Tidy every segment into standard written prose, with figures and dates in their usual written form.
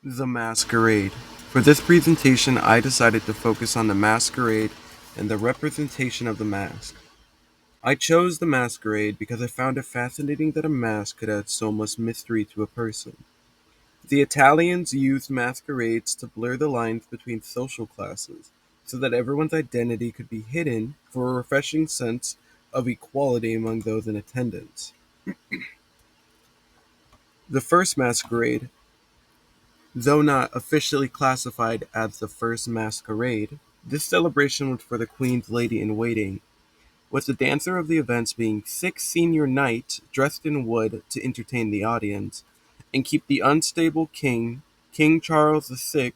The Masquerade. For this presentation, I decided to focus on the masquerade and the representation of the mask. I chose the masquerade because I found it fascinating that a mask could add so much mystery to a person. The Italians used masquerades to blur the lines between social classes so that everyone's identity could be hidden for a refreshing sense of equality among those in attendance. The first masquerade, though not officially classified as the first masquerade, this celebration was for the Queen's lady-in-waiting, with the dancer of the events being six senior knights dressed in wood to entertain the audience, and keep the unstable king, King Charles VI,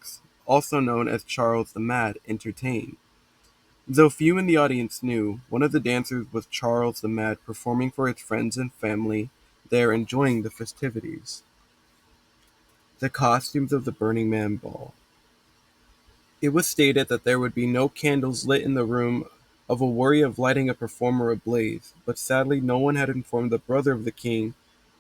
also known as Charles the Mad, entertained. Though few in the audience knew, one of the dancers was Charles the Mad performing for his friends and family there enjoying the festivities. The costumes of the Burning Man Ball. It was stated that there would be no candles lit in the room of a worry of lighting a performer ablaze, but sadly no one had informed the brother of the king,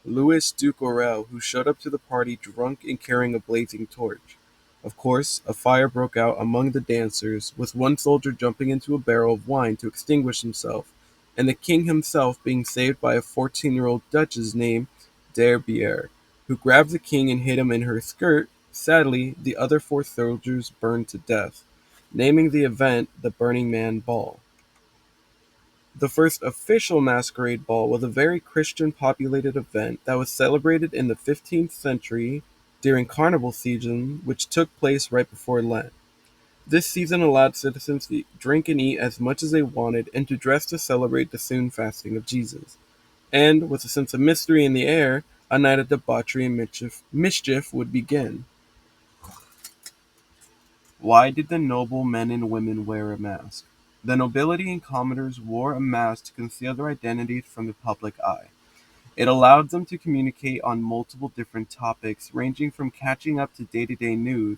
Louis Duke Aurel, who showed up to the party drunk and carrying a blazing torch. Of course, a fire broke out among the dancers, with one soldier jumping into a barrel of wine to extinguish himself, and the king himself being saved by a 14-year-old duchess named D'Herbier, who grabbed the king and hid him in her skirt. Sadly, the other four soldiers burned to death, naming the event the Burning Man Ball. The first official masquerade ball was a very Christian populated event that was celebrated in the 15th century during carnival season, which took place right before Lent. This season allowed citizens to drink and eat as much as they wanted and to dress to celebrate the soon fasting of Jesus. And, with a sense of mystery in the air, a night of debauchery and mischief would begin. Why did the noble men and women wear a mask? The nobility and commoners wore a mask to conceal their identities from the public eye. It allowed them to communicate on multiple different topics, ranging from catching up to day-to-day news,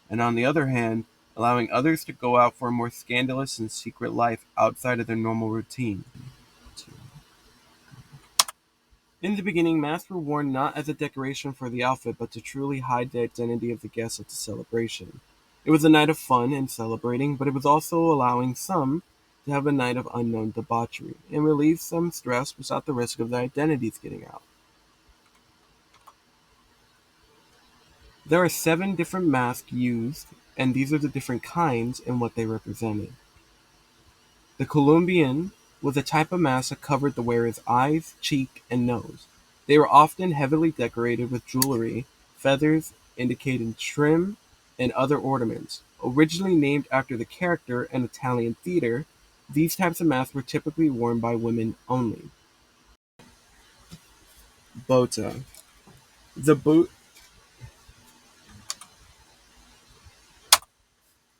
and on the other hand, allowing others to go out for a more scandalous and secret life outside of their normal routine. In the beginning, masks were worn not as a decoration for the outfit, but to truly hide the identity of the guests at the celebration. It was a night of fun and celebrating, but it was also allowing some to have a night of unknown debauchery, and relieve some stress without the risk of their identities getting out. There are 7 different masks used, and these are the different kinds and what they represented. The Colombian was a type of mask that covered the wearer's eyes, cheek, and nose. They were often heavily decorated with jewelry, feathers indicating trim, and other ornaments. Originally named after the character in Italian theater, these types of masks were typically worn by women only. Bota. The bo-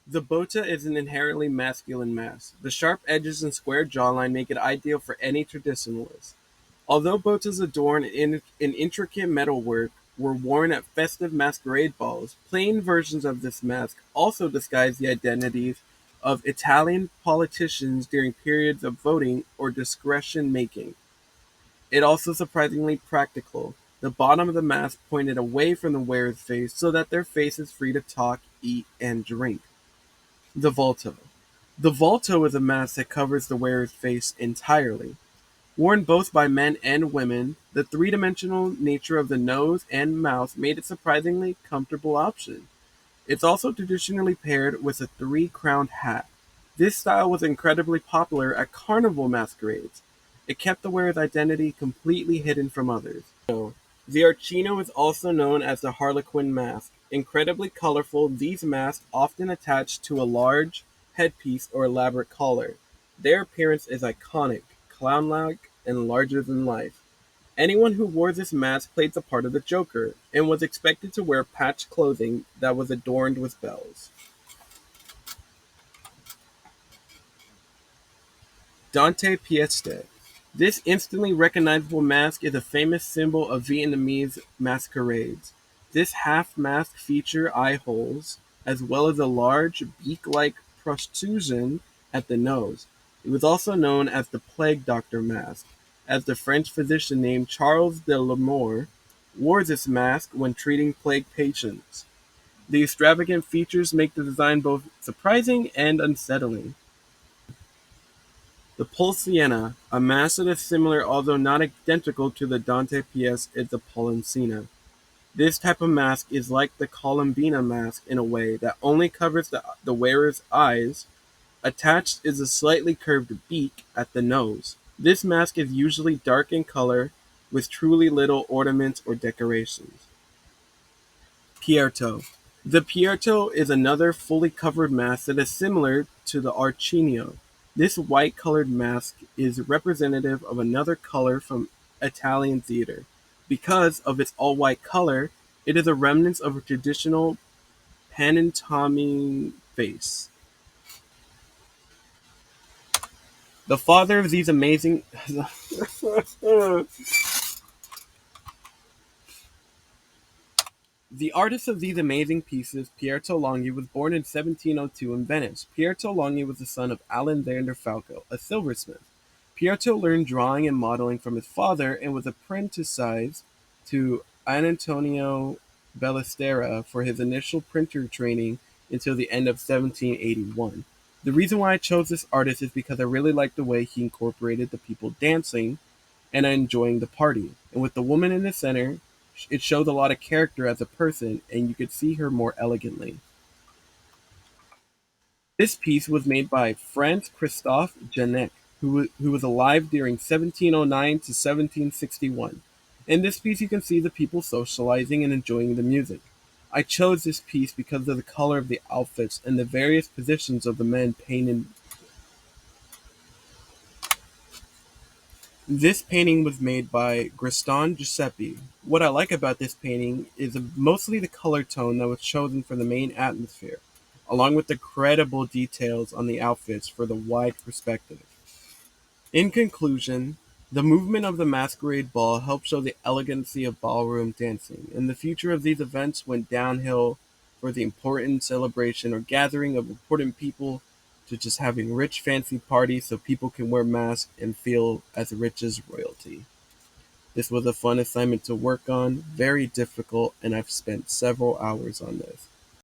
The bota is an inherently masculine mask. The sharp edges and square jawline make it ideal for any traditionalist. Although botas adorned in intricate metalwork were worn at festive masquerade balls, plain versions of this mask also disguise the identities of Italian politicians during periods of voting or discretion making. It also surprisingly practical. The bottom of the mask pointed away from the wearer's face so that their face is free to talk, eat, and drink. The volto. The volto is a mask that covers the wearer's face entirely. Worn both by men and women, the three-dimensional nature of the nose and mouth made it a surprisingly comfortable option. It's also traditionally paired with a three-crowned hat. This style was incredibly popular at carnival masquerades. It kept the wearer's identity completely hidden from others. The Archino is also known as the Harlequin mask. Incredibly colorful, these masks often attached to a large headpiece or elaborate collar. Their appearance is iconic, clown-like, and larger than life. Anyone who wore this mask played the part of the Joker, and was expected to wear patched clothing that was adorned with bells. Dante Pieste. This instantly recognizable mask is a famous symbol of Vietnamese masquerades. This half-mask features eye holes, as well as a large, beak-like protrusion at the nose. It was also known as the Plague Doctor mask, as the French physician named Charles de Lamore wore this mask when treating plague patients. The extravagant features make the design both surprising and unsettling. The Polsiena, a mask that is similar although not identical to the Dante pièce, is the Poloncina. This type of mask is like the Columbina mask in a way that only covers the wearer's eyes. Attached is a slightly curved beak at the nose. This mask is usually dark in color, with truly little ornaments or decorations. Pierto. The Pierto is another fully covered mask that is similar to the Arcigno. This white colored mask is representative of another color from Italian theater. Because of its all white color, it is a remnant of a traditional pantomime face. The father of these amazing The artist of these amazing pieces, Pietro Longhi, was born in 1702 in Venice. Pietro Longhi was the son of Alexander Falco, a silversmith. Pietro learned drawing and modeling from his father and was apprenticed to Antonio Ballestera for his initial printer training until the end of 1781. The reason why I chose this artist is because I really liked the way he incorporated the people dancing and enjoying the party. And with the woman in the center, it showed a lot of character as a person, and you could see her more elegantly. This piece was made by Franz Christoph Janek, who was alive during 1709 to 1761. In this piece, you can see the people socializing and enjoying the music. I chose this piece because of the color of the outfits and the various positions of the men painted. This painting was made by Gaston Giuseppe. What I like about this painting is mostly the color tone that was chosen for the main atmosphere, along with the credible details on the outfits for the wide perspective. In conclusion, the movement of the Masquerade Ball helped show the elegancy of ballroom dancing, and the future of these events went downhill for the important celebration or gathering of important people to just having rich, fancy parties so people can wear masks and feel as rich as royalty. This was a fun assignment to work on, very difficult, and I've spent several hours on this.